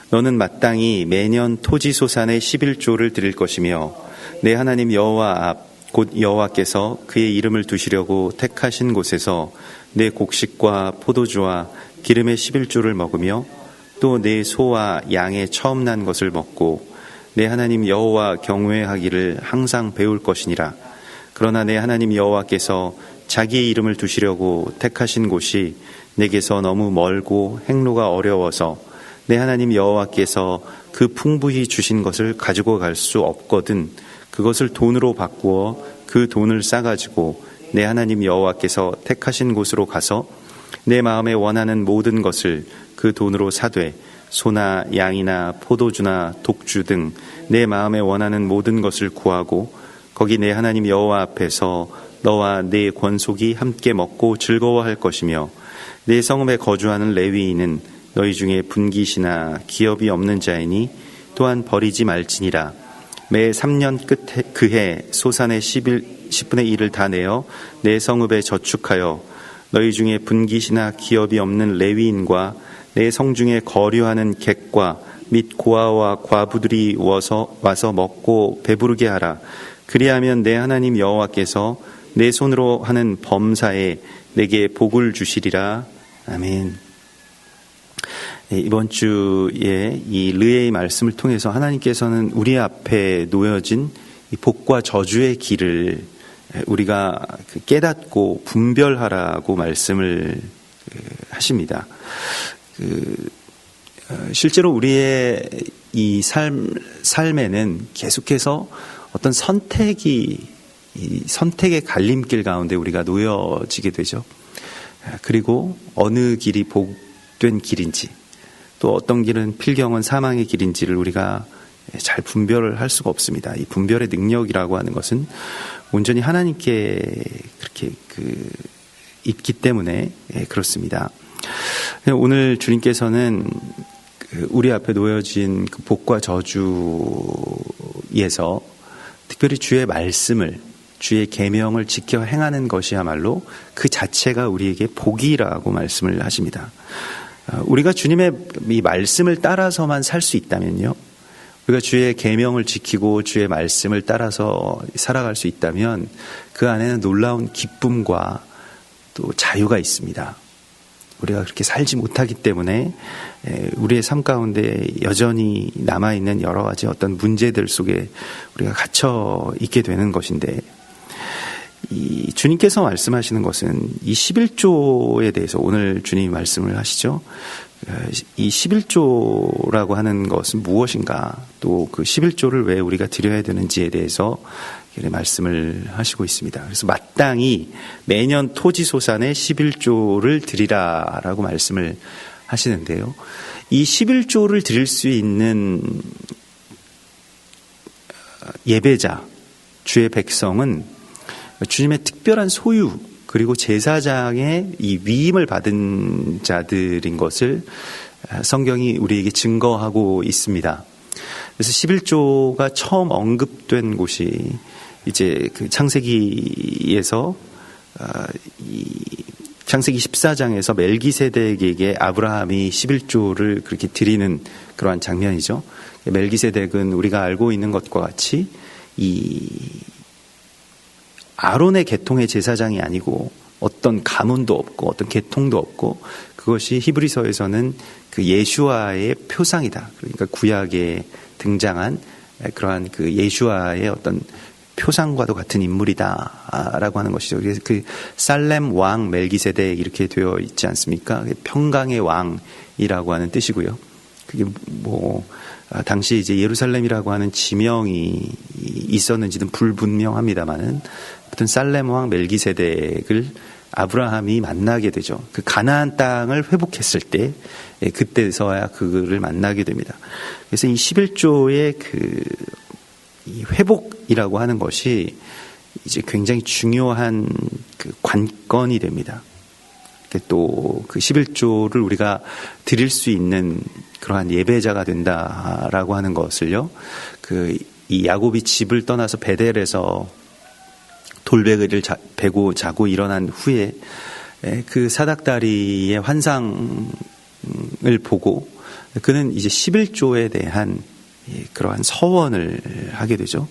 너는 마땅히 매년 토지소산의 11조를 드릴 것이며 내 하나님 여호와 앞 곧 여호와께서 그의 이름을 두시려고 택하신 곳에서 내 곡식과 포도주와 기름의 11조를 먹으며 또 내 소와 양의 처음 난 것을 먹고 내 하나님 여호와 경외하기를 항상 배울 것이니라. 그러나 내 하나님 여호와께서 자기의 이름을 두시려고 택하신 곳이 내게서 너무 멀고 행로가 어려워서 내 하나님 여호와께서 그 풍부히 주신 것을 가지고 갈 수 없거든 그것을 돈으로 바꾸어 그 돈을 싸가지고 내 하나님 여호와께서 택하신 곳으로 가서 내 마음에 원하는 모든 것을 그 돈으로 사되 소나 양이나 포도주나 독주 등 내 마음에 원하는 모든 것을 구하고 거기 내 하나님 여호와 앞에서 너와 네 권속이 함께 먹고 즐거워할 것이며 내 성읍에 거주하는 레위인은 너희 중에 분깃이나 기업이 없는 자이니 또한 버리지 말지니라. 매 3년 끝에 그해 소산의 10분의 1을 다 내어 내 성읍에 저축하여 너희 중에 분깃이나 기업이 없는 레위인과 내 성중에 거류하는 객과 및 고아와 과부들이 와서 먹고 배부르게 하라. 그리하면 내 하나님 여호와께서 내 손으로 하는 범사에 내게 복을 주시리라. 아멘. 이번 주에 이 르의 말씀을 통해서 하나님께서는 우리 앞에 놓여진 이 복과 저주의 길을 우리가 깨닫고 분별하라고 말씀을 하십니다. 실제로 우리의 이 삶에는 계속해서 어떤 선택의 갈림길 가운데 우리가 놓여지게 되죠. 그리고 어느 길이 복된 길인지 또 어떤 길은 필경은 사망의 길인지를 우리가 잘 분별을 할 수가 없습니다. 이 분별의 능력이라고 하는 것은 온전히 하나님께 그렇게 있기 때문에 그렇습니다. 오늘 주님께서는 우리 앞에 놓여진 그 복과 저주에서 특별히 주의 말씀을, 주의 계명을 지켜 행하는 것이야말로 그 자체가 우리에게 복이라고 말씀을 하십니다. 우리가 주님의 이 말씀을 따라서만 살 수 있다면요, 우리가 주의 계명을 지키고 주의 말씀을 따라서 살아갈 수 있다면 그 안에는 놀라운 기쁨과 또 자유가 있습니다. 우리가 그렇게 살지 못하기 때문에 우리의 삶 가운데 여전히 남아있는 여러 가지 어떤 문제들 속에 우리가 갇혀 있게 되는 것인데, 이 주님께서 말씀하시는 것은 이 11조에 대해서 오늘 주님이 말씀을 하시죠. 이 11조라고 하는 것은 무엇인가, 또 그 11조를 왜 우리가 드려야 되는지에 대해서 말씀을 하시고 있습니다. 그래서 마땅히 매년 토지소산의 11조를 드리라라고 말씀을 하시는데요. 이 11조를 드릴 수 있는 예배자, 주의 백성은 주님의 특별한 소유 그리고 제사장의 이 위임을 받은 자들인 것을 성경이 우리에게 증거하고 있습니다. 그래서 11조가 처음 언급된 곳이 이제 그 창세기에서 창세기 14장에서 멜기세덱에게 아브라함이 11조를 그렇게 드리는 그러한 장면이죠. 멜기세덱은 우리가 알고 있는 것과 같이 이 아론의 계통의 제사장이 아니고 어떤 가문도 없고 어떤 계통도 없고, 그것이 히브리서에서는 그 예수아의 표상이다. 그러니까 구약에 등장한 그러한 그 예수아의 어떤 표상과도 같은 인물이다라고 하는 것이죠. 그래서 그 살렘 왕 멜기세덱 이렇게 되어 있지 않습니까? 평강의 왕이라고 하는 뜻이고요. 그게 당시 이제 예루살렘이라고 하는 지명이 있었는지는 불분명합니다만은, 아무튼 살렘 왕 멜기세덱을 아브라함이 만나게 되죠. 그 가나안 땅을 회복했을 때, 그때서야 그를 만나게 됩니다. 그래서 이 11조의 이 회복이라고 하는 것이 이제 굉장히 중요한 그 관건이 됩니다. 또 그 11조를 우리가 드릴 수 있는 그러한 예배자가 된다라고 하는 것을요, 이 야곱이 집을 떠나서 베델에서 돌베개를 베고 자고 일어난 후에 그 사닥다리의 환상을 보고 그는 이제 11조에 대한 그러한 서원을 하게 되죠.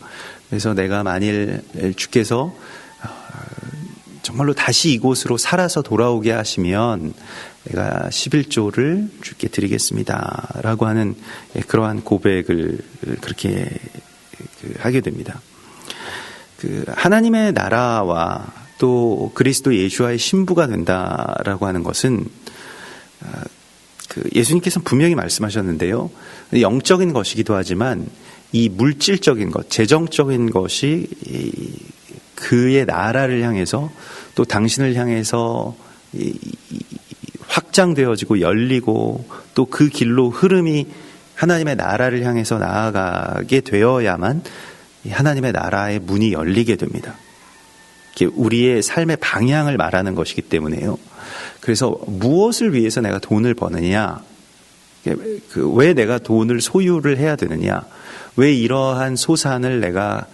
그래서 내가 만일 주께서 정말로 다시 이곳으로 살아서 돌아오게 하시면 내가 11조를 주께 드리겠습니다 라고 하는 그러한 고백을 그렇게 하게 됩니다. 하나님의 나라와 또 그리스도 예수와의 신부가 된다라고 하는 것은 예수님께서는 분명히 말씀하셨는데요. 영적인 것이기도 하지만 이 물질적인 것, 재정적인 것이 그의 나라를 향해서 또 당신을 향해서 확장되어지고 열리고 또 그 길로 흐름이 하나님의 나라를 향해서 나아가게 되어야만 하나님의 나라의 문이 열리게 됩니다. 우리의 삶의 방향을 말하는 것이기 때문에요. 그래서 무엇을 위해서 내가 돈을 버느냐, 왜 내가 돈을 소유를 해야 되느냐, 왜 이러한 소산을 내가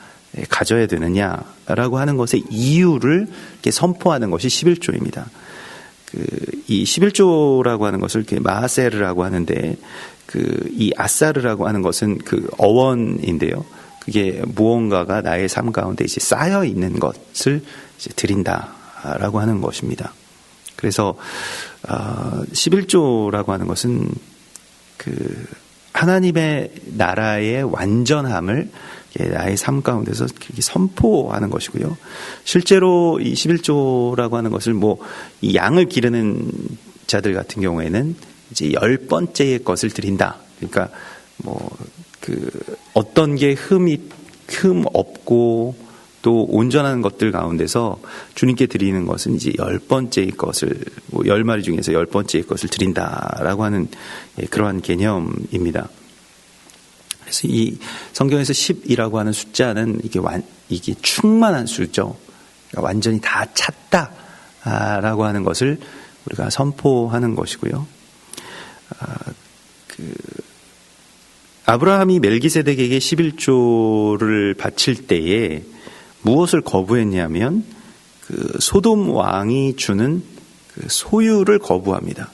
가져야 되느냐라고 하는 것의 이유를 선포하는 것이 11조입니다. 이 11조라고 하는 것을 마하세르라고 하는데, 이 아사르라고 하는 것은 어원인데요. 그게 무언가가 나의 삶 가운데 이제 쌓여 있는 것을 이제 드린다라고 하는 것입니다. 그래서 11조라고 하는 것은 하나님의 나라의 완전함을 나의 삶 가운데서 선포하는 것이고요. 실제로 이 11조라고 하는 것을 이 양을 기르는 자들 같은 경우에는 이제 10번째의 것을 드린다. 그러니까 어떤 게 흠 없고 또 온전한 것들 가운데서 주님께 드리는 것은 이제 10번째의 것을 10마리 중에서 10번째의 것을 드린다라고 하는 그러한 개념입니다. 그래서 이 성경에서 10이라고 하는 숫자는 이게 충만한 수죠. 그러니까 완전히 다 찼다라고 하는 것을 우리가 선포하는 것이고요. 아브라함이 멜기세덱에게 11조를 바칠 때에 무엇을 거부했냐면 소돔 왕이 주는 소유를 거부합니다.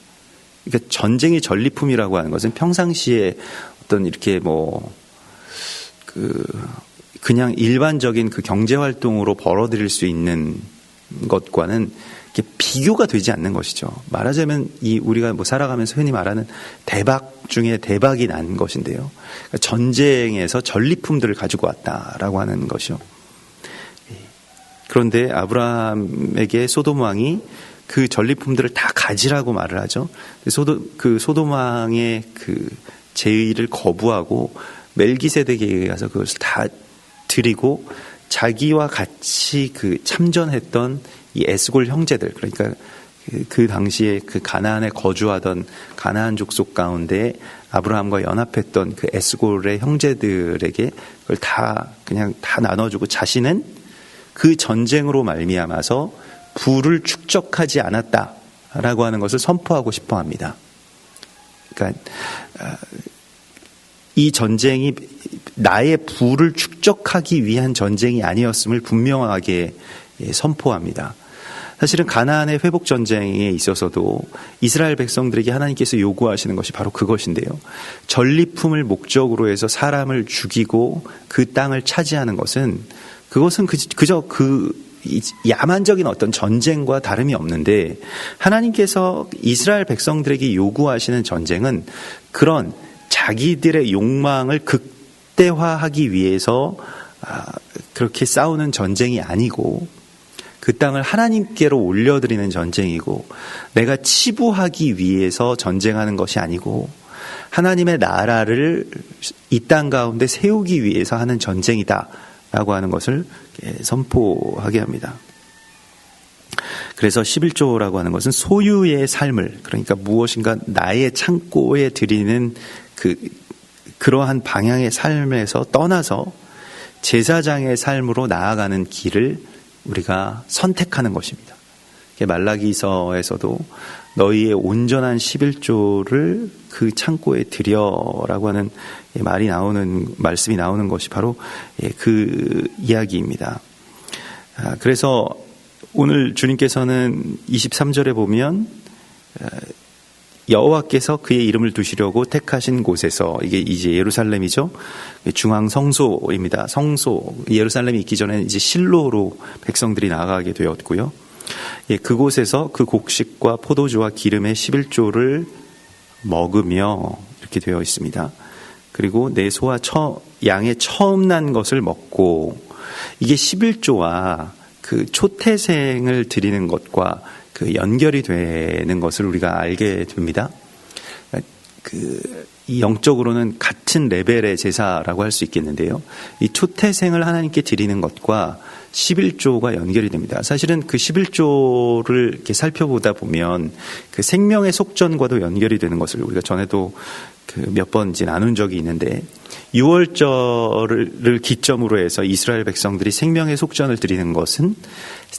그러니까 전쟁의 전리품이라고 하는 것은 평상시에 어떤 이렇게 그냥 일반적인 경제 활동으로 벌어들일 수 있는 것과는 비교가 되지 않는 것이죠. 말하자면 우리가 살아가면서 흔히 말하는 대박 중에 대박이 난 것인데요. 그러니까 전쟁에서 전리품들을 가지고 왔다라고 하는 것이요. 그런데 아브라함에게 소돔 왕이 그 전리품들을 다 가지라고 말을 하죠. 소돔 왕의 제의를 거부하고 멜기세덱에게 가서 그것을 다 드리고 자기와 같이 참전했던 이 에스골 형제들, 그러니까 그 당시에 가나안에 거주하던 가나안 족속 가운데 아브라함과 연합했던 에스골의 형제들에게 그걸 그냥 다 나눠주고 자신은 그 전쟁으로 말미암아서 부를 축적하지 않았다라고 하는 것을 선포하고 싶어 합니다. 그러니까 이 전쟁이 나의 부를 축적하기 위한 전쟁이 아니었음을 분명하게 선포합니다. 사실은 가나안의 회복 전쟁에 있어서도 이스라엘 백성들에게 하나님께서 요구하시는 것이 바로 그것인데요. 전리품을 목적으로 해서 사람을 죽이고 그 땅을 차지하는 것은 그것은 그저 야만적인 어떤 전쟁과 다름이 없는데, 하나님께서 이스라엘 백성들에게 요구하시는 전쟁은 그런 자기들의 욕망을 극대화하기 위해서 그렇게 싸우는 전쟁이 아니고, 그 땅을 하나님께로 올려드리는 전쟁이고, 내가 치부하기 위해서 전쟁하는 것이 아니고 하나님의 나라를 이 땅 가운데 세우기 위해서 하는 전쟁이다라고 하는 것을 선포하게 합니다. 그래서 11조라고 하는 것은 소유의 삶을, 그러니까 무엇인가 나의 창고에 드리는 그러한 방향의 삶에서 떠나서 제사장의 삶으로 나아가는 길을 우리가 선택하는 것입니다. 말라기서에서도 너희의 온전한 11조를 그 창고에 드려라고 하는 말씀이 나오는 것이 바로 그 이야기입니다. 그래서 오늘 주님께서는 23절에 보면 여호와께서 그의 이름을 두시려고 택하신 곳에서, 이게 이제 예루살렘이죠. 중앙 성소입니다. 성소. 예루살렘이 있기 전에는 이제 실로로 백성들이 나아가게 되었고요. 그곳에서 그 곡식과 포도주와 기름의 11조를 먹으며, 이렇게 되어 있습니다. 그리고 내 소와 양의 처음 난 것을 먹고, 이게 11조와 그 초태생을 드리는 것과 그 연결이 되는 것을 우리가 알게 됩니다. 이 영적으로는 같은 레벨의 제사라고 할 수 있겠는데요. 이 초태생을 하나님께 드리는 것과 11조가 연결이 됩니다. 사실은 그 11조를 이렇게 살펴보다 보면 그 생명의 속전과도 연결이 되는 것을 우리가 전에도 몇 번 이제 나눈 적이 있는데, 6월절을 기점으로 해서 이스라엘 백성들이 생명의 속전을 드리는 것은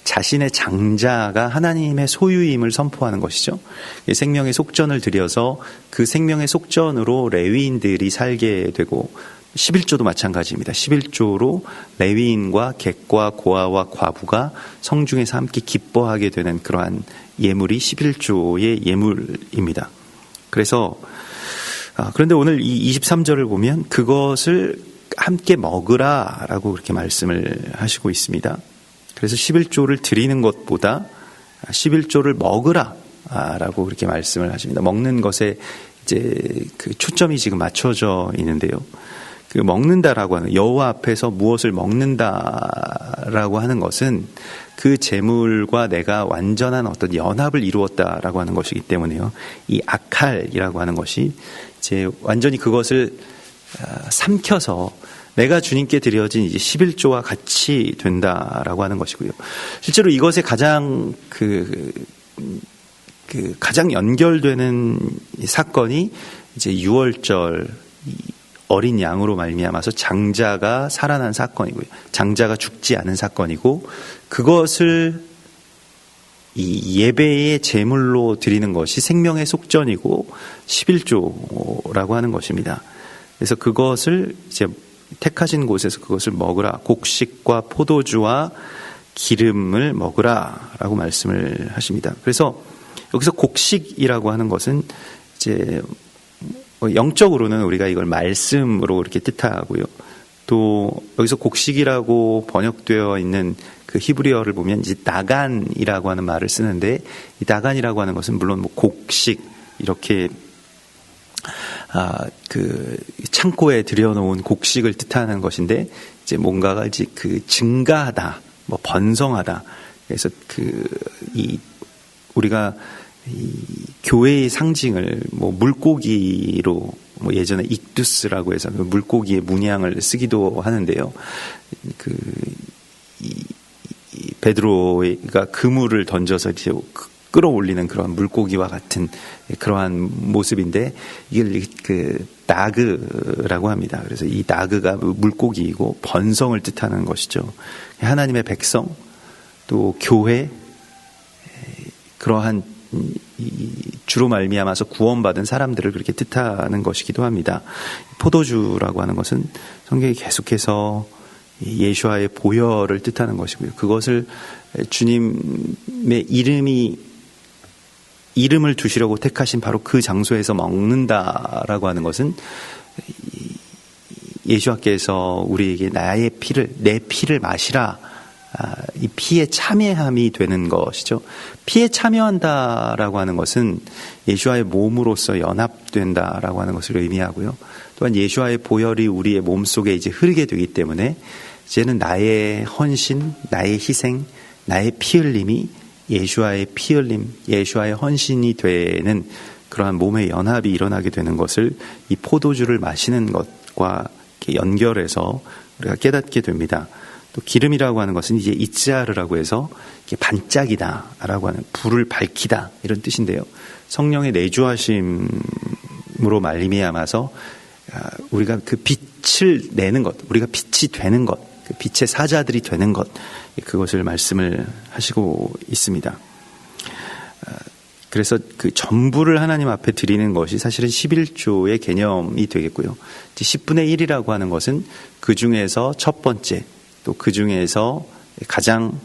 자신의 장자가 하나님의 소유임을 선포하는 것이죠. 생명의 속전을 드려서 그 생명의 속전으로 레위인들이 살게 되고, 11조도 마찬가지입니다. 11조로 레위인과 객과 고아와 과부가 성중에서 함께 기뻐하게 되는 그러한 예물이 11조의 예물입니다. 그런데 오늘 이 23절을 보면 그것을 함께 먹으라라고 그렇게 말씀을 하시고 있습니다. 그래서 11조를 드리는 것보다 11조를 먹으라라고 그렇게 말씀을 하십니다. 먹는 것에 이제 그 초점이 지금 맞춰져 있는데요. 그 먹는다라고 하는, 여호와 앞에서 무엇을 먹는다라고 하는 것은 그 제물과 내가 완전한 어떤 연합을 이루었다라고 하는 것이기 때문에요. 이 아칼이라고 하는 것이 이제 완전히 그것을 삼켜서 내가 주님께 드려진 이제 11조와 같이 된다라고 하는 것이고요. 실제로 이것에 가장 가장 연결되는 사건이 이제 6월절 어린 양으로 말미암아서 장자가 살아난 사건이고요. 장자가 죽지 않은 사건이고, 그것을 이 예배의 제물로 드리는 것이 생명의 속전이고 11조라고 하는 것입니다. 그래서 그것을 이제 택하신 곳에서 그것을 먹으라, 곡식과 포도주와 기름을 먹으라라고 말씀을 하십니다. 그래서 여기서 곡식이라고 하는 것은 이제 영적으로는 우리가 이걸 말씀으로 이렇게 뜻하고요. 또 여기서 곡식이라고 번역되어 있는 그 히브리어를 보면 이제 나간이라고 하는 말을 쓰는데, 이 나간이라고 하는 것은 물론 뭐 곡식, 이렇게 그 창고에 들여놓은 곡식을 뜻하는 것인데, 이제 뭔가가 이제 그 증가하다, 뭐 번성하다. 그래서 우리가 이 교회의 상징을 뭐 물고기로, 뭐 예전에 익두스라고 해서 그 물고기의 문양을 쓰기도 하는데요. 이 베드로가 그물을 던져서 이제 끌어올리는 그런 물고기와 같은 그러한 모습인데, 이걸 그 나그라고 합니다. 그래서 이 나그가 물고기이고 번성을 뜻하는 것이죠. 하나님의 백성, 또 교회, 그러한 주로 말미암아서 구원받은 사람들을 그렇게 뜻하는 것이기도 합니다. 포도주라고 하는 것은 성경이 계속해서 예수와의 보혈을 뜻하는 것이고요. 그것을 주님의 이름을 두시려고 택하신 바로 그 장소에서 먹는다라고 하는 것은 예수와께서 우리에게 내 피를 마시라, 이 피에 참여함이 되는 것이죠. 피에 참여한다라고 하는 것은 예수와의 몸으로서 연합된다라고 하는 것을 의미하고요. 또한 예수와의 보혈이 우리의 몸 속에 이제 흐르게 되기 때문에 이제는 나의 헌신, 나의 희생, 나의 피 흘림이 예수와의 피 흘림, 예수와의 헌신이 되는 그러한 몸의 연합이 일어나게 되는 것을 이 포도주를 마시는 것과 이렇게 연결해서 우리가 깨닫게 됩니다. 또 기름이라고 하는 것은 이제 이츠아르라고 해서 반짝이다라고 하는, 불을 밝히다, 이런 뜻인데요. 성령의 내주하심으로 말미암아서 우리가 그 빛을 내는 것, 우리가 빛이 되는 것, 그 빛의 사자들이 되는 것, 그것을 말씀을 하시고 있습니다. 그래서 그 전부를 하나님 앞에 드리는 것이 사실은 11조의 개념이 되겠고요. 10분의 1이라고 하는 것은 그 중에서 첫 번째, 또 그 중에서 가장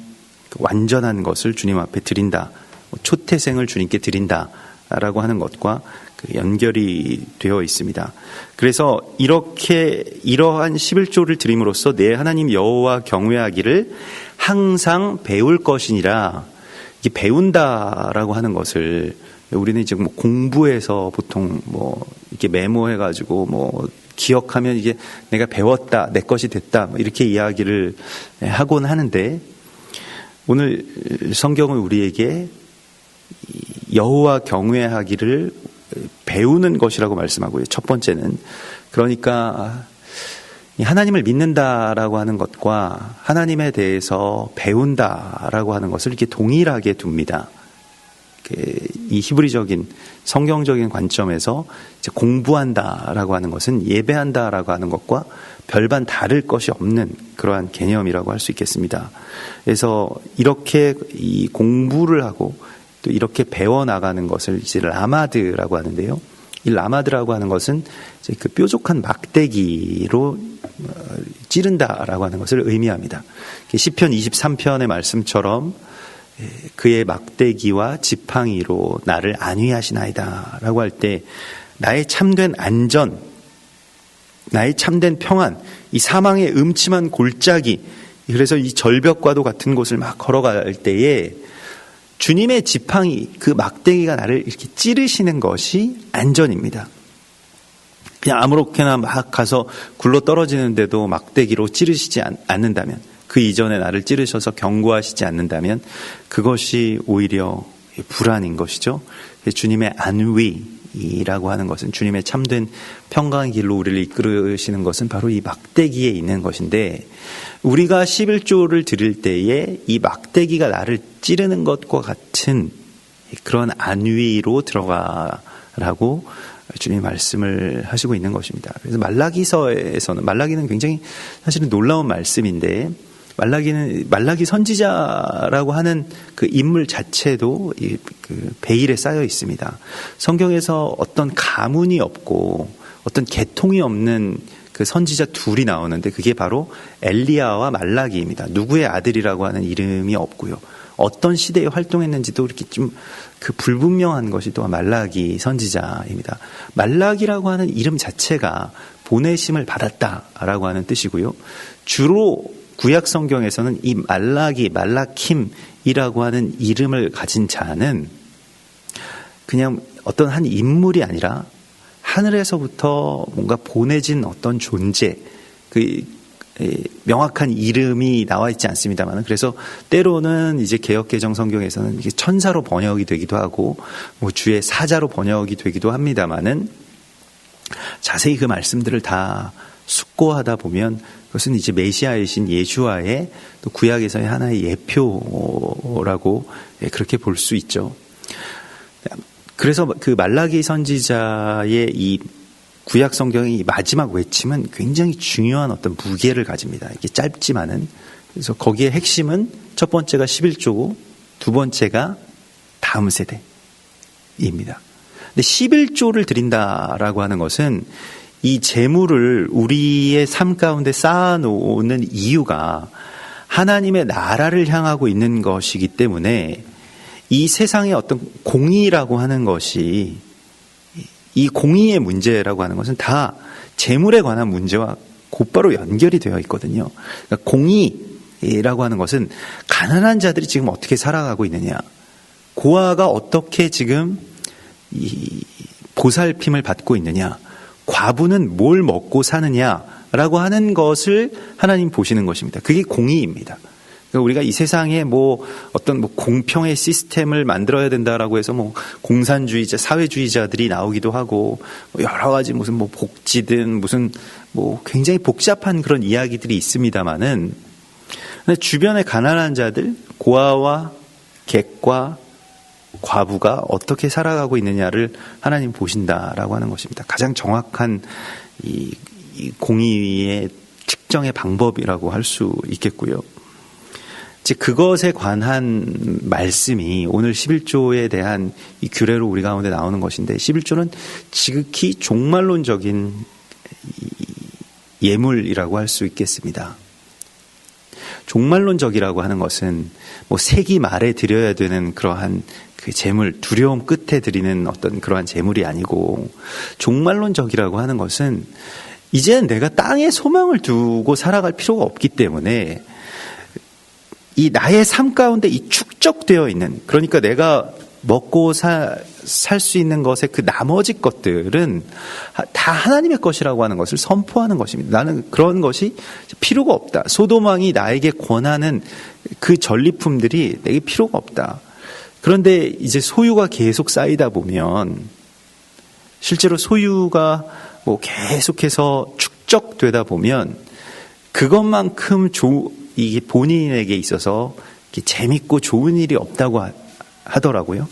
완전한 것을 주님 앞에 드린다, 초태생을 주님께 드린다 라고 하는 것과 연결이 되어 있습니다. 그래서 이러한 11조를 드림으로써 내 하나님 여호와 경외하기를 항상 배울 것이니라. 이게 배운다라고 하는 것을 우리는 이제 뭐 공부해서 보통 뭐 이렇게 메모해가지고 기억하면 이게 내가 배웠다, 내 것이 됐다, 이렇게 이야기를 하곤 하는데, 오늘 성경은 우리에게 여호와 경외하기를 배우는 것이라고 말씀하고요. 첫 번째는, 그러니까 하나님을 믿는다라고 하는 것과 하나님에 대해서 배운다라고 하는 것을 이렇게 동일하게 둡니다. 이 히브리적인 성경적인 관점에서 이제 공부한다라고 하는 것은 예배한다라고 하는 것과 별반 다를 것이 없는 그러한 개념이라고 할 수 있겠습니다. 그래서 이렇게 이 공부를 하고 또 이렇게 배워나가는 것을 이제 라마드라고 하는데요. 이 라마드라고 하는 것은 이제 그 뾰족한 막대기로 찌른다라고 하는 것을 의미합니다. 시편 23편의 말씀처럼 그의 막대기와 지팡이로 나를 안위하시나이다 라고 할 때 나의 참된 안전, 나의 참된 평안, 이 사망의 음침한 골짜기, 그래서 이 절벽과도 같은 곳을 막 걸어갈 때에 주님의 지팡이, 그 막대기가 나를 이렇게 찌르시는 것이 안전입니다. 그냥 아무렇게나 막 가서 굴러 떨어지는데도 막대기로 찌르시지 않는다면, 그 이전에 나를 찌르셔서 경고하시지 않는다면 그것이 오히려 불안인 것이죠. 주님의 안위라고 하는 것은, 주님의 참된 평강의 길로 우리를 이끌으시는 것은 바로 이 막대기에 있는 것인데, 우리가 11조를 드릴 때에 이 막대기가 나를 찌르는 것과 같은 그런 안위로 들어가라고 주님이 말씀을 하시고 있는 것입니다. 그래서 말라기서에서는, 말라기는 굉장히 사실은 놀라운 말씀인데, 말라기 선지자라고 하는 그 인물 자체도 그 베일에 쌓여 있습니다. 성경에서 어떤 가문이 없고 어떤 계통이 없는 그 선지자 둘이 나오는데, 그게 바로 엘리야와 말라기입니다. 누구의 아들이라고 하는 이름이 없고요. 어떤 시대에 활동했는지도 이렇게 좀 그 불분명한 것이 또한 말라기 선지자입니다. 말라기라고 하는 이름 자체가 보내심을 받았다라고 하는 뜻이고요. 주로 구약 성경에서는 이 말라기, 말라킴이라고 하는 이름을 가진 자는 그냥 어떤 한 인물이 아니라 하늘에서부터 뭔가 보내진 어떤 존재, 명확한 이름이 나와 있지 않습니다만, 그래서 때로는 이제 개역개정 성경에서는 이게 천사로 번역이 되기도 하고 뭐 주의 사자로 번역이 되기도 합니다만은, 자세히 그 말씀들을 다 숙고하다 보면 그것은 이제 메시아이신 예수와의 또 구약에서의 하나의 예표라고 그렇게 볼 수 있죠. 그래서 그 말라기 선지자의 이 구약 성경의 마지막 외침은 굉장히 중요한 어떤 무게를 가집니다. 이게 짧지만은. 그래서 거기에 핵심은 첫 번째가 11조고 두 번째가 다음 세대입니다. 근데 11조를 드린다라고 하는 것은 이 재물을 우리의 삶 가운데 쌓아놓는 이유가 하나님의 나라를 향하고 있는 것이기 때문에, 이 세상의 어떤 공의라고 하는 것이, 이 공의의 문제라고 하는 것은 다 재물에 관한 문제와 곧바로 연결이 되어 있거든요. 그러니까 공의라고 하는 것은 가난한 자들이 지금 어떻게 살아가고 있느냐, 고아가 어떻게 지금 이 보살핌을 받고 있느냐, 과부는 뭘 먹고 사느냐라고 하는 것을 하나님 보시는 것입니다. 그게 공의입니다. 우리가 이 세상에 어떤 공평의 시스템을 만들어야 된다라고 해서 공산주의자, 사회주의자들이 나오기도 하고, 여러 가지 무슨 복지든 무슨 굉장히 복잡한 그런 이야기들이 있습니다만은, 주변의 가난한 자들, 고아와 객과 과부가 어떻게 살아가고 있느냐를 하나님 보신다라고 하는 것입니다. 가장 정확한 이 공의의 측정의 방법이라고 할 수 있겠고요. 즉 그것에 관한 말씀이 오늘 11조에 대한 이 규례로 우리 가운데 나오는 것인데, 11조는 지극히 종말론적인 예물이라고 할 수 있겠습니다. 종말론적이라고 하는 것은 뭐 세기 말에 드려야 되는 그러한 그 재물, 두려움 끝에 드리는 어떤 그러한 재물이 아니고, 종말론적이라고 하는 것은 이제는 내가 땅에 소망을 두고 살아갈 필요가 없기 때문에 이 나의 삶 가운데 이 축적되어 있는, 그러니까 내가 먹고 살 수 있는 것의 그 나머지 것들은 다 하나님의 것이라고 하는 것을 선포하는 것입니다. 나는 그런 것이 필요가 없다. 소돔 왕이 나에게 권하는 그 전리품들이 내게 필요가 없다. 그런데 이제 소유가 계속 쌓이다 보면, 실제로 소유가 뭐 계속해서 축적되다 보면 그것만큼 이게 본인에게 있어서 재밌고 좋은 일이 없다고 하더라고요.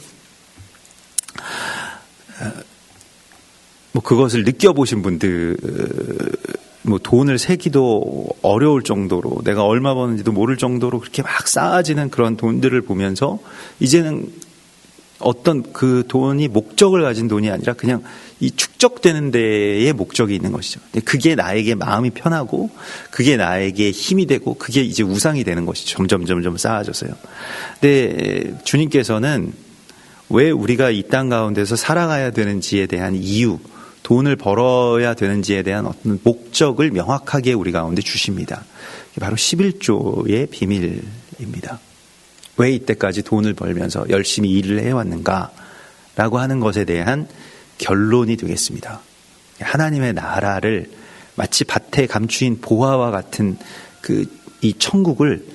뭐 그것을 느껴보신 분들, 뭐 돈을 세기도 어려울 정도로, 내가 얼마 버는지도 모를 정도로 그렇게 막 쌓아지는 그런 돈들을 보면서 이제는 어떤 그 돈이 목적을 가진 돈이 아니라 그냥 이 축적되는 데에 목적이 있는 것이죠. 그게 나에게 마음이 편하고, 그게 나에게 힘이 되고, 그게 이제 우상이 되는 것이죠. 점점 쌓아져서요. 근데 주님께서는 왜 우리가 이 땅 가운데서 살아가야 되는지에 대한 이유, 돈을 벌어야 되는지에 대한 어떤 목적을 명확하게 우리 가운데 주십니다. 바로 11조의 비밀입니다. 왜 이때까지 돈을 벌면서 열심히 일을 해왔는가라고 하는 것에 대한 결론이 되겠습니다. 하나님의 나라를 마치 밭에 감추인 보화와 같은 이 천국을,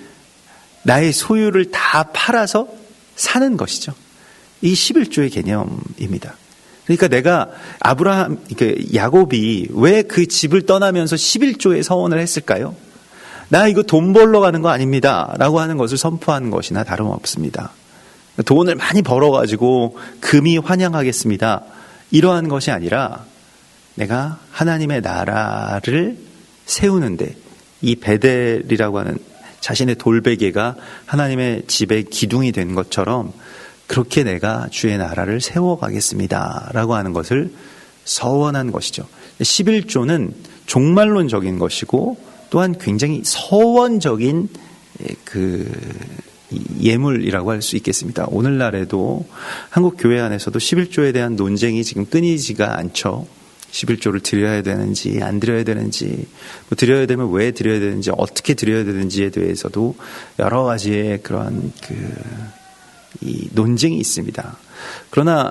나의 소유를 다 팔아서 사는 것이죠. 이 11조의 개념입니다. 그러니까 내가 야곱이 왜 그 집을 떠나면서 11조의 서원을 했을까요? 나 이거 돈 벌러 가는 거 아닙니다 라고 하는 것을 선포하는 것이나 다름없습니다. 돈을 많이 벌어가지고 금이 환영하겠습니다, 이러한 것이 아니라 내가 하나님의 나라를 세우는데, 이 베델이라고 하는 자신의 돌베개가 하나님의 집의 기둥이 된 것처럼 그렇게 내가 주의 나라를 세워가겠습니다 라고 하는 것을 서원한 것이죠. 11조는 종말론적인 것이고, 또한 굉장히 서원적인 예물이라고 할 수 있겠습니다. 오늘날에도 한국 교회 안에서도 11조에 대한 논쟁이 지금 끊이지가 않죠. 11조를 드려야 되는지 안 드려야 되는지, 뭐 드려야 되면 왜 드려야 되는지, 어떻게 드려야 되는지에 대해서도 여러 가지의 그러한 이 논쟁이 있습니다. 그러나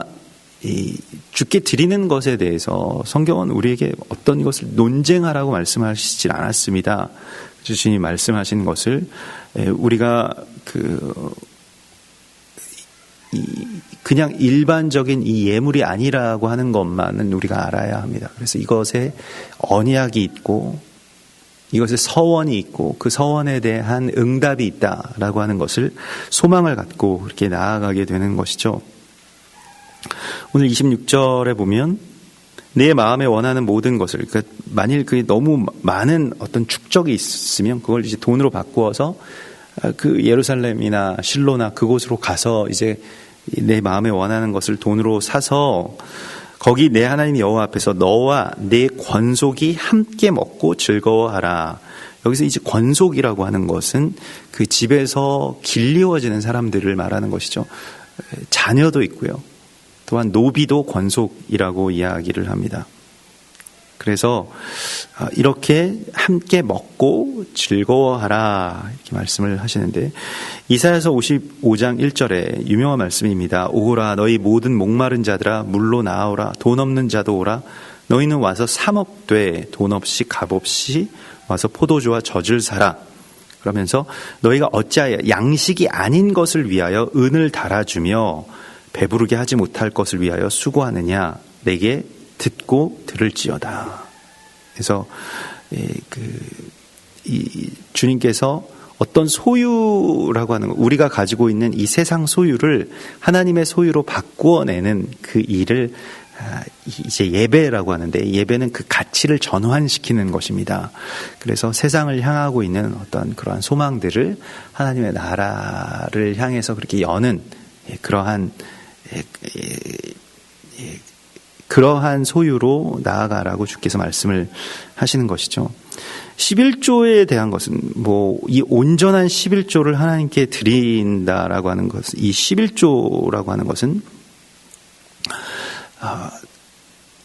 주께 드리는 것에 대해서 성경은 우리에게 어떤 것을 논쟁하라고 말씀하시질 않았습니다. 주님이 말씀하신 것을 우리가 그냥 일반적인 이 예물이 아니라고 하는 것만은 우리가 알아야 합니다. 그래서 이것에 언약이 있고, 이것에 서원이 있고, 그 서원에 대한 응답이 있다라고 하는 것을 소망을 갖고 그렇게 나아가게 되는 것이죠. 오늘 26절에 보면 내 마음에 원하는 모든 것을, 그러니까 만일 그게 너무 많은 어떤 축적이 있으면 그걸 이제 돈으로 바꾸어서 그 예루살렘이나 실로나 그곳으로 가서 이제 내 마음에 원하는 것을 돈으로 사서 거기 내 하나님 여호와 앞에서 너와 내 권속이 함께 먹고 즐거워하라. 여기서 이제 권속이라고 하는 것은 그 집에서 길리워지는 사람들을 말하는 것이죠. 자녀도 있고요. 또한 노비도 권속이라고 이야기를 합니다. 그래서 이렇게 함께 먹고 즐거워하라 이렇게 말씀을 하시는데, 이사야서 55장 1절에 유명한 말씀입니다. 오라 너희 모든 목마른 자들아 물로 나오라. 돈 없는 자도 오라. 너희는 와서 사 먹되 돈 없이 값 없이 와서 포도주와 젖을 사라. 그러면서 너희가 어찌하여 양식이 아닌 것을 위하여 은을 달아주며 배부르게 하지 못할 것을 위하여 수고하느냐. 내게 듣고 들을지어다. 그래서 주님께서 어떤 소유라고 하는 것, 우리가 가지고 있는 이 세상 소유를 하나님의 소유로 바꾸어내는 그 일을 이제 예배라고 하는데, 예배는 그 가치를 전환시키는 것입니다. 그래서 세상을 향하고 있는 어떤 그러한 소망들을 하나님의 나라를 향해서 그렇게 여는 그러한 소유로 나아가라고 주께서 말씀을 하시는 것이죠. 11조에 대한 것은 이 온전한 11조를 하나님께 드린다라고 하는 것, 이 11조라고 하는 것은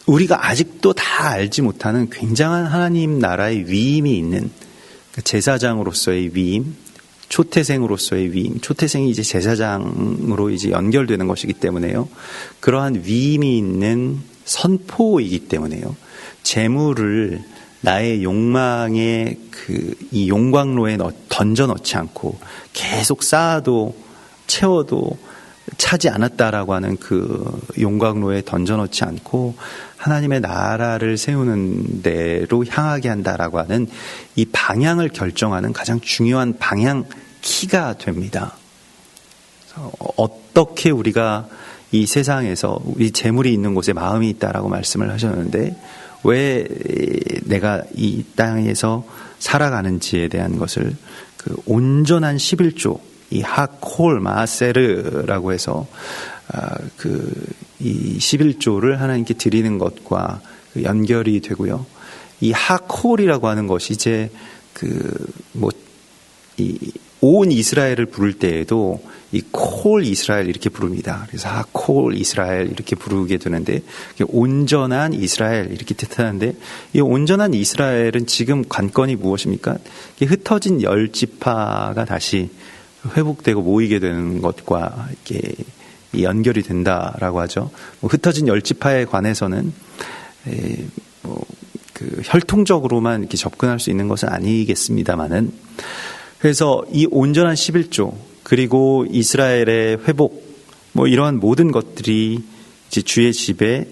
우리가 아직도 다 알지 못하는 굉장한 하나님 나라의 위임이 있는 제사장으로서의 위임, 초태생으로서의 위임, 초태생이 이제 제사장으로 이제 연결되는 것이기 때문에요. 그러한 위임이 있는 선포이기 때문에요. 재물을 나의 욕망의 이 용광로에 던져 넣지 않고 계속 쌓아도 채워도 차지 않았다라고 하는 그 용광로에 던져 넣지 않고 하나님의 나라를 세우는 데로 향하게 한다라고 하는 이 방향을 결정하는 가장 중요한 방향 키가 됩니다. 어떻게 우리가 이 세상에서 우리 재물이 있는 곳에 마음이 있다라고 말씀을 하셨는데 왜 내가 이 땅에서 살아가는지에 대한 것을 그 온전한 11조, 이 하콜 마세르라고 해서 이 11조를 하나님께 드리는 것과 연결이 되고요. 이 하콜이라고 하는 것이 이제 온 이스라엘을 부를 때에도 이 콜 이스라엘 이렇게 부릅니다. 그래서 하콜 이스라엘 이렇게 부르게 되는데 온전한 이스라엘 이렇게 뜻하는데 이 온전한 이스라엘은 지금 관건이 무엇입니까? 흩어진 10지파가 다시 회복되고 모이게 되는 것과 이렇게 연결이 된다라고 하죠. 흩어진 10지파에 관해서는 혈통적으로만 이렇게 접근할 수 있는 것은 아니겠습니다만은 그래서 이 온전한 11조 그리고 이스라엘의 회복 이러한 모든 것들이 이제 주의 집에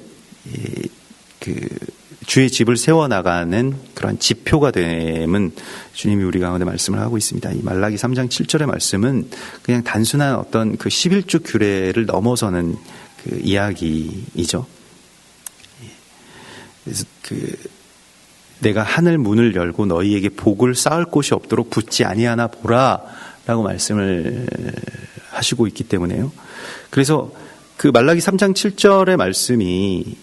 주의 집을 세워나가는 그런 지표가 됨은 주님이 우리 가운데 말씀을 하고 있습니다. 이 말라기 3장 7절의 말씀은 그냥 단순한 어떤 그 11조 규례를 넘어서는 그 이야기이죠. 그래서 내가 하늘 문을 열고 너희에게 복을 쌓을 곳이 없도록 붙지 아니하나 보라 라고 말씀을 하시고 있기 때문에요. 그래서 그 말라기 3장 7절의 말씀이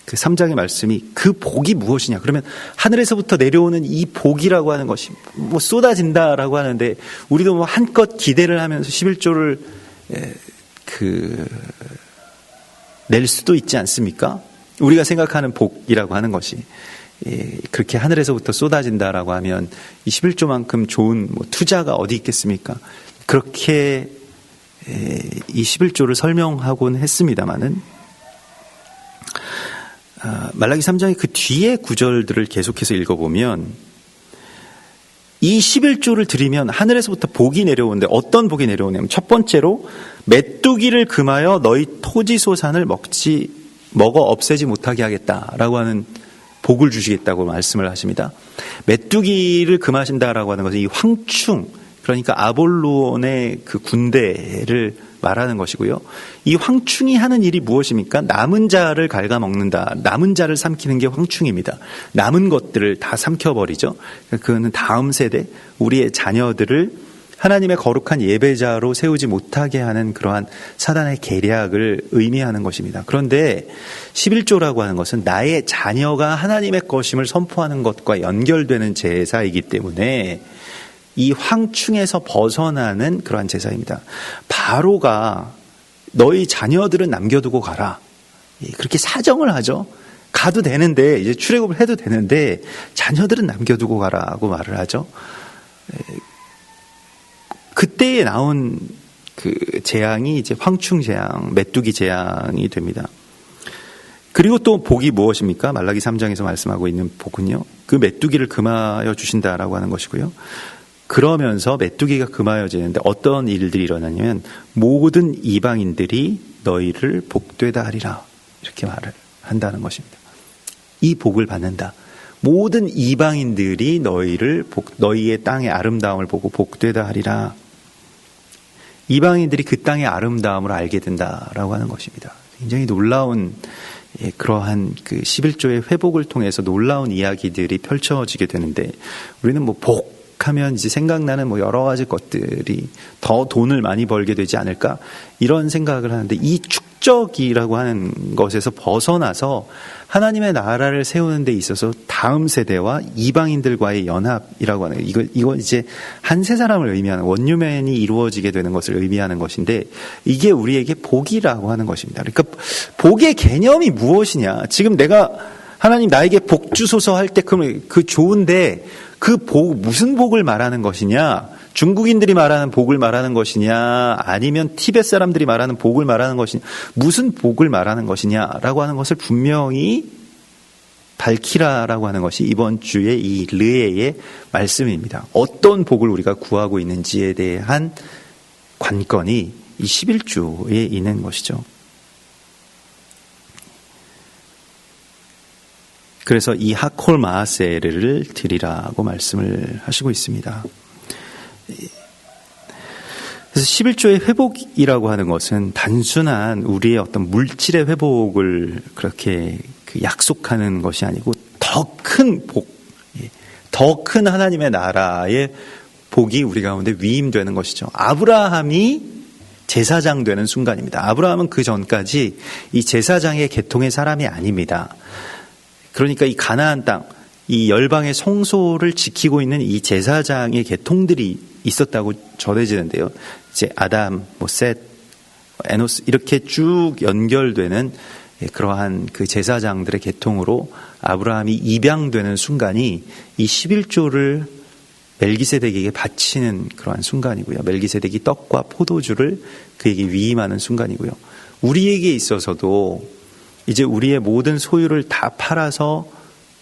그 3장의 말씀이 그 복이 무엇이냐 그러면 하늘에서부터 내려오는 이 복이라고 하는 것이 쏟아진다라고 하는데 우리도 한껏 기대를 하면서 11조를 낼 수도 있지 않습니까? 우리가 생각하는 복이라고 하는 것이 그렇게 하늘에서부터 쏟아진다라고 하면 이 11조만큼 좋은 투자가 어디 있겠습니까? 그렇게 이 11조를 설명하곤 했습니다마는 말라기 3장의 그 뒤에 구절들을 계속해서 읽어보면 이 11조를 드리면 하늘에서부터 복이 내려오는데 어떤 복이 내려오냐면 첫 번째로 메뚜기를 금하여 너희 토지 소산을 먹어 없애지 못하게 하겠다라고 하는 복을 주시겠다고 말씀을 하십니다. 메뚜기를 금하신다라고 하는 것은 이 황충, 그러니까 아볼론의 그 군대를 말하는 것이고요. 이 황충이 하는 일이 무엇입니까? 남은 자를 갉아먹는다. 남은 자를 삼키는 게 황충입니다. 남은 것들을 다 삼켜버리죠. 그거는 다음 세대, 우리의 자녀들을 하나님의 거룩한 예배자로 세우지 못하게 하는 그러한 사단의 계략을 의미하는 것입니다. 그런데 11조라고 하는 것은 나의 자녀가 하나님의 것임을 선포하는 것과 연결되는 제사이기 때문에 이 황충에서 벗어나는 그러한 제사입니다. 바로가 너희 자녀들은 남겨두고 가라. 그렇게 사정을 하죠. 가도 되는데 이제 출애굽을 해도 되는데 자녀들은 남겨두고 가라고 말을 하죠. 그때에 나온 그 재앙이 이제 황충 재앙, 메뚜기 재앙이 됩니다. 그리고 또 복이 무엇입니까? 말라기 3장에서 말씀하고 있는 복은요. 그 메뚜기를 금하여 주신다라고 하는 것이고요. 그러면서 메뚜기가 금하여지는데 어떤 일들이 일어나냐면 모든 이방인들이 너희를 복되다 하리라. 이렇게 말을 한다는 것입니다. 이 복을 받는다. 모든 이방인들이 너희의 땅의 아름다움을 보고 복되다 하리라. 이방인들이 그 땅의 아름다움을 알게 된다라고 하는 것입니다. 굉장히 놀라운 그러한 그 11조의 회복을 통해서 놀라운 이야기들이 펼쳐지게 되는데 우리는 복 하면 이제 생각나는 뭐 여러 가지 것들이 더 돈을 많이 벌게 되지 않을까 이런 생각을 하는데, 이 축적이라고 하는 것에서 벗어나서 하나님의 나라를 세우는 데 있어서 다음 세대와 이방인들과의 연합이라고 하는, 이거 이제 한 세 사람을 의미하는 원유맨이 이루어지게 되는 것을 의미하는 것인데, 이게 우리에게 복이라고 하는 것입니다. 그러니까 복의 개념이 무엇이냐? 지금 내가 하나님 나에게 복 주소서 할 때 그 좋은데 그 복, 무슨 복을 말하는 것이냐? 중국인들이 말하는 복을 말하는 것이냐? 아니면 티벳 사람들이 말하는 복을 말하는 것이냐? 무슨 복을 말하는 것이냐라고 하는 것을 분명히 밝히라라고 하는 것이 이번 주의 이 르에의 말씀입니다. 어떤 복을 우리가 구하고 있는지에 대한 관건이 이 11조에 있는 것이죠. 그래서 이 하콜 마하세를 드리라고 말씀을 하시고 있습니다. 그래서 11조의 회복이라고 하는 것은 단순한 우리의 어떤 물질의 회복을 그렇게 약속하는 것이 아니고 더 큰 복, 더 큰 하나님의 나라의 복이 우리 가운데 위임되는 것이죠. 아브라함이 제사장 되는 순간입니다. 아브라함은 그 전까지 이 제사장의 계통의 사람이 아닙니다. 그러니까 이 가나안 땅, 이 열방의 성소를 지키고 있는 이 제사장의 계통들이 있었다고 전해지는데요. 이제 아담, 셋, 에노스 이렇게 쭉 연결되는 그러한 그 제사장들의 계통으로 아브라함이 입양되는 순간이 이 11조를 멜기세덱에게 바치는 그러한 순간이고요. 멜기세덱이 떡과 포도주를 그에게 위임하는 순간이고요. 우리에게 있어서도 이제 우리의 모든 소유를 다 팔아서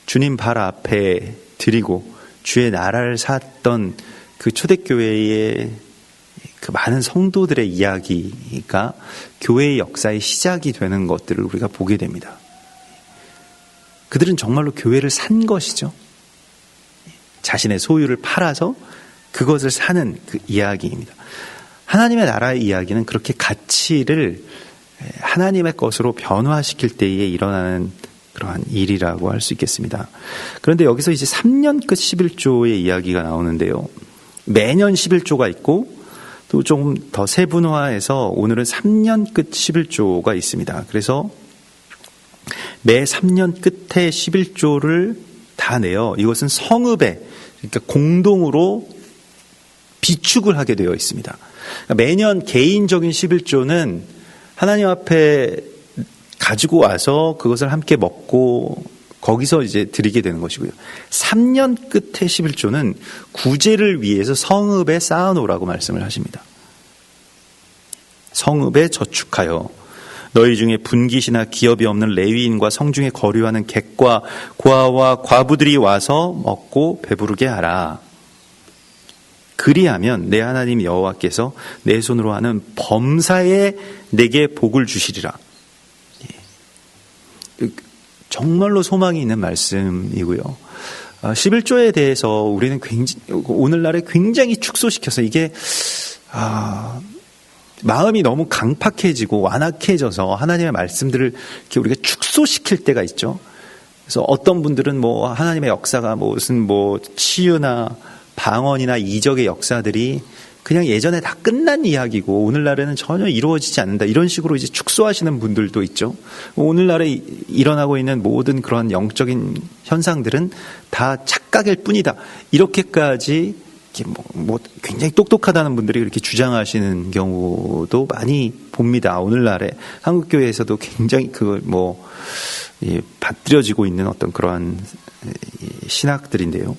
주님 발 앞에 드리고 주의 나라를 샀던 그 초대교회의 그 많은 성도들의 이야기가 교회의 역사의 시작이 되는 것들을 우리가 보게 됩니다. 그들은 정말로 교회를 산 것이죠. 자신의 소유를 팔아서 그것을 사는 그 이야기입니다. 하나님의 나라의 이야기는 그렇게 가치를 하나님의 것으로 변화시킬 때에 일어나는 그러한 일이라고 할 수 있겠습니다. 그런데 여기서 이제 3년 끝 11조의 이야기가 나오는데요. 매년 11조가 있고 또 좀 더 세분화해서 오늘은 3년 끝 11조가 있습니다. 그래서 매 3년 끝에 11조를 다 내요. 이것은 성읍에, 그러니까 공동으로 비축을 하게 되어 있습니다. 그러니까 매년 개인적인 11조는 하나님 앞에 가지고 와서 그것을 함께 먹고 거기서 이제 드리게 되는 것이고요. 3년 끝에 11조는 구제를 위해서 성읍에 쌓아놓으라고 말씀을 하십니다. 성읍에 저축하여 너희 중에 분깃이나 기업이 없는 레위인과 성중에 거류하는 객과 고아와 과부들이 와서 먹고 배부르게 하라. 그리하면 내 하나님 여호와께서 내 손으로 하는 범사에 내게 복을 주시리라. 정말로 소망이 있는 말씀이고요. 11조에 대해서 우리는 오늘날에 굉장히 축소시켜서 이게 마음이 너무 강팍해지고 완악해져서 하나님의 말씀들을 이렇게 우리가 축소시킬 때가 있죠. 그래서 어떤 분들은 하나님의 역사가 무슨 치유나 방언이나 이적의 역사들이 그냥 예전에 다 끝난 이야기고 오늘날에는 전혀 이루어지지 않는다, 이런 식으로 이제 축소하시는 분들도 있죠. 오늘날에 일어나고 있는 모든 그런 영적인 현상들은 다 착각일 뿐이다, 이렇게까지 굉장히 똑똑하다는 분들이 그렇게 주장하시는 경우도 많이 봅니다. 오늘날에 한국교회에서도 굉장히 그걸 받들여지고 있는 어떤 그러한 신학들인데요.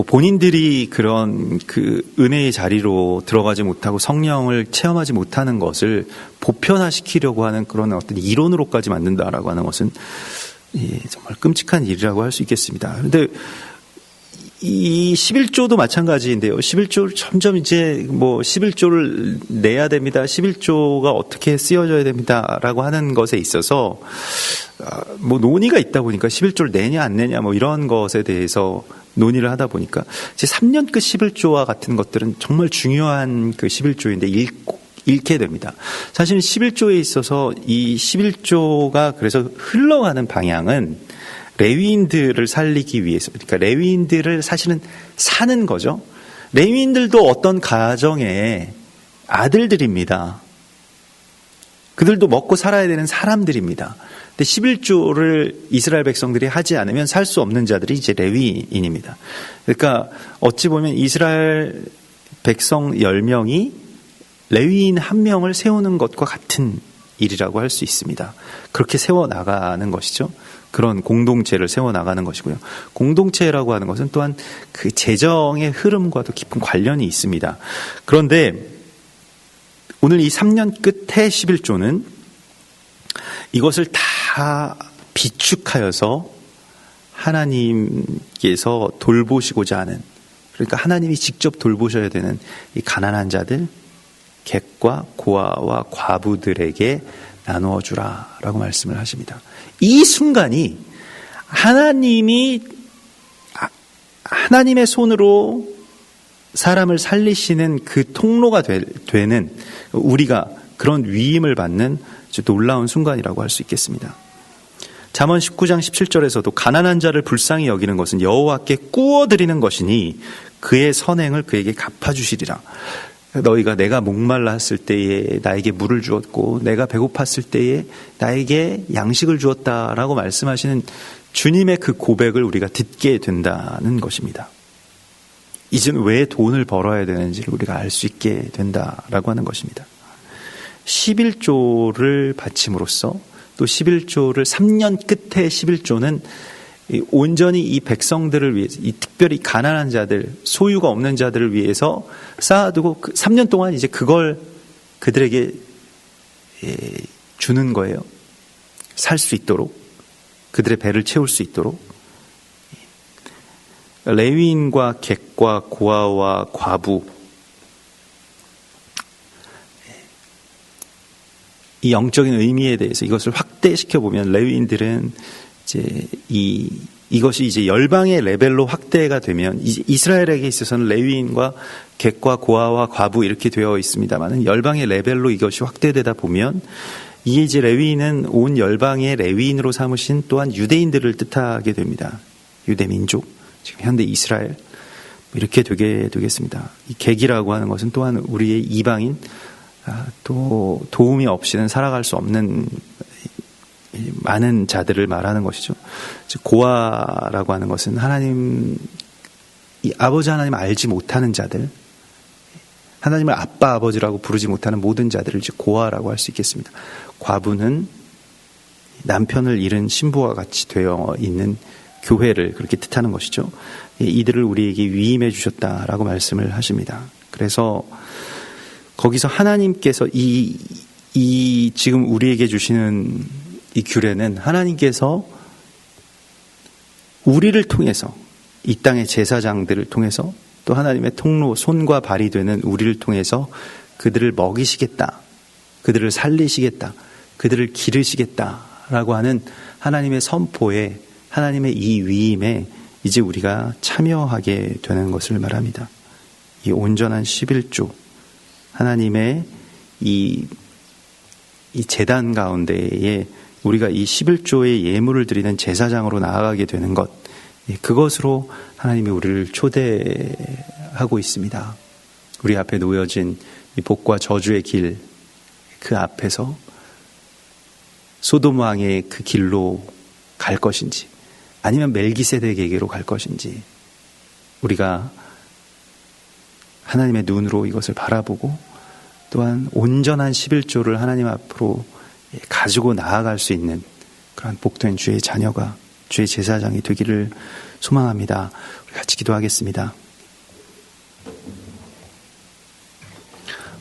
본인들이 그런 그 은혜의 자리로 들어가지 못하고 성령을 체험하지 못하는 것을 보편화시키려고 하는 그런 어떤 이론으로까지 만든다라고 하는 것은 정말 끔찍한 일이라고 할 수 있겠습니다. 그런데 이 11조도 마찬가지인데요. 11조를 점점 이제 11조를 내야 됩니다. 11조가 어떻게 쓰여져야 됩니다라고 하는 것에 있어서 논의가 있다 보니까 11조를 내냐 안 내냐 이런 것에 대해서 논의를 하다 보니까 이제 3년 끝 11조와 같은 것들은 정말 중요한 그 11조인데 잃게 됩니다. 사실 11조에 있어서 이 11조가 그래서 흘러가는 방향은 레위인들을 살리기 위해서, 그러니까 레위인들을 사실은 사는 거죠. 레위인들도 어떤 가정의 아들들입니다. 그들도 먹고 살아야 되는 사람들입니다. 근데 11조를 이스라엘 백성들이 하지 않으면 살 수 없는 자들이 이제 레위인입니다. 그러니까 어찌 보면 이스라엘 백성 10명이 레위인 1명을 세우는 것과 같은 일이라고 할 수 있습니다. 그렇게 세워나가는 것이죠. 그런 공동체를 세워나가는 것이고요. 공동체라고 하는 것은 또한 그 재정의 흐름과도 깊은 관련이 있습니다. 그런데 오늘 이 3년 끝에 11조는 이것을 다 비축하여서 하나님께서 돌보시고자 하는, 그러니까 하나님이 직접 돌보셔야 되는 이 가난한 자들, 객과 고아와 과부들에게 나누어 주라라고 말씀을 하십니다. 이 순간이 하나님의 손으로 사람을 살리시는 그 통로가 되는, 우리가 그런 위임을 받는 아주 놀라운 순간이라고 할 수 있겠습니다. 잠언 19장 17절에서도 가난한 자를 불쌍히 여기는 것은 여호와께 꾸어드리는 것이니 그의 선행을 그에게 갚아주시리라. 너희가 내가 목말랐을 때에 나에게 물을 주었고 내가 배고팠을 때에 나에게 양식을 주었다라고 말씀하시는 주님의 그 고백을 우리가 듣게 된다는 것입니다. 이제는 왜 돈을 벌어야 되는지를 우리가 알 수 있게 된다라고 하는 것입니다. 11조를 바침으로써, 또 11조를 3년 끝에 11조는 온전히 이 백성들을 위해서, 이 특별히 가난한 자들, 소유가 없는 자들을 위해서 쌓아두고 3년 동안 이제 그걸 그들에게 주는 거예요. 살 수 있도록, 그들의 배를 채울 수 있도록. 레위인과 객과 고아와 과부, 이 영적인 의미에 대해서 이것을 확대시켜 보면 레위인들은 이제 이것이 이제 열방의 레벨로 확대가 되면, 이스라엘에게 있어서는 레위인과 객과 고아와 과부 이렇게 되어 있습니다만 열방의 레벨로 이것이 확대되다 보면 이게 이제 레위인은 온 열방의 레위인으로 삼으신 또한 유대인들을 뜻하게 됩니다. 유대 민족, 지금 현대 이스라엘, 이렇게 되게 되겠습니다. 이 객이라고 하는 것은 또한 우리의 이방인, 또 도움이 없이는 살아갈 수 없는 많은 자들을 말하는 것이죠. 즉 고아라고 하는 것은 아버지 하나님 알지 못하는 자들, 하나님을 아빠 아버지라고 부르지 못하는 모든 자들을 이제 고아라고 할 수 있겠습니다. 과부는 남편을 잃은 신부와 같이 되어 있는 교회를 그렇게 뜻하는 것이죠. 이들을 우리에게 위임해 주셨다라고 말씀을 하십니다. 그래서 거기서 하나님께서 이 지금 우리에게 주시는 이 규례는 하나님께서 우리를 통해서, 이 땅의 제사장들을 통해서, 또 하나님의 통로, 손과 발이 되는 우리를 통해서 그들을 먹이시겠다, 그들을 살리시겠다, 그들을 기르시겠다라고 하는 하나님의 선포에, 하나님의 이 위임에 이제 우리가 참여하게 되는 것을 말합니다. 이 온전한 11조, 하나님의 이 제단 가운데에 우리가 이 11조의 예물을 드리는 제사장으로 나아가게 되는 것, 그것으로 하나님이 우리를 초대하고 있습니다. 우리 앞에 놓여진 이 복과 저주의 길, 그 앞에서 소돔 왕의 그 길로 갈 것인지, 아니면 멜기세덱에게로 갈 것인지, 우리가 하나님의 눈으로 이것을 바라보고 또한 온전한 11조를 하나님 앞으로 가지고 나아갈 수 있는 그런 복된 주의 자녀가, 주의 제사장이 되기를 소망합니다. 우리 같이 기도하겠습니다.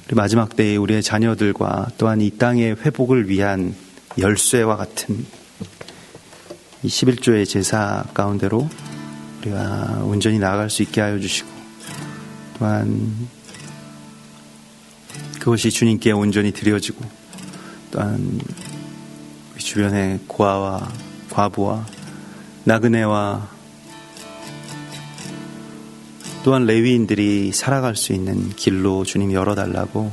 우리 마지막 때에 우리의 자녀들과 또한 이 땅의 회복을 위한 열쇠와 같은 이 11조의 제사 가운데로 우리가 온전히 나아갈 수 있게 하여 주시고, 또한 그것이 주님께 온전히 드려지고, 또한 우리 주변의 고아와 과부와 나그네와 또한 레위인들이 살아갈 수 있는 길로 주님 열어달라고